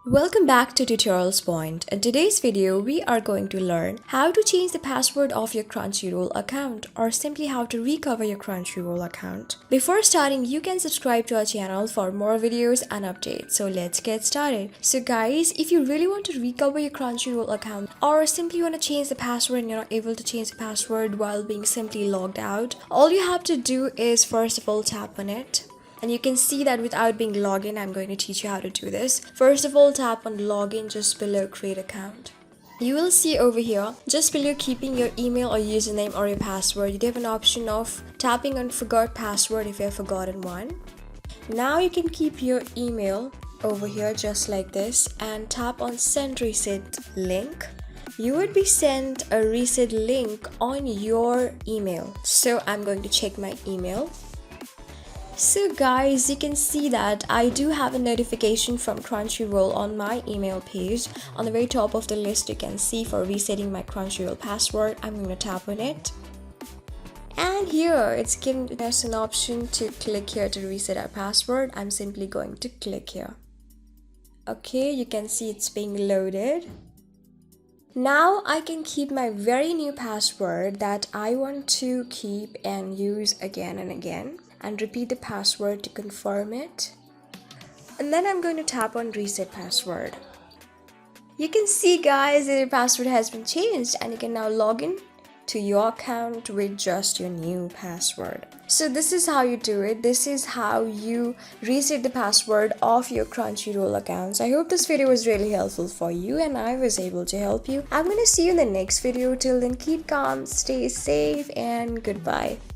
Welcome back to Tutorials Point. In today's video, we are going to learn how to change the password of your Crunchyroll account or simply how to recover your Crunchyroll account. Before starting, you can subscribe to our channel for more videos and updates. So let's get started. So guys, if you really want to recover your Crunchyroll account or simply want to change the password and you're not able to change the password while being simply logged out, all you have to do is first of all tap on it. And you can see that without being logged in, I'm going to teach you how to do this. First of all, tap on login just below create account. You will see over here, just below keeping your email or username or your password, you have an option of tapping on forgot password if you have forgotten one. Now you can keep your email over here just like this and tap on send reset link. You would be sent a reset link on your email. So I'm going to check my email. So guys, you can see that I do have a notification from Crunchyroll on my email page. On the very top of the list, you can see for resetting my Crunchyroll password. I'm going to tap on it. And here, it's giving us an option to click here to reset our password. I'm simply going to click here. Okay, you can see it's being loaded. Now I can keep my very new password that I want to keep and use again and again. And repeat the password to confirm it. And then I'm going to tap on reset password. You can see guys that your password has been changed and you can now log in to your account with just your new password. So this is how you do it. This is how you reset the password of your Crunchyroll accounts. I hope this video was really helpful for you and I was able to help you. I'm going to see you in the next video. Till then, keep calm, stay safe, and goodbye.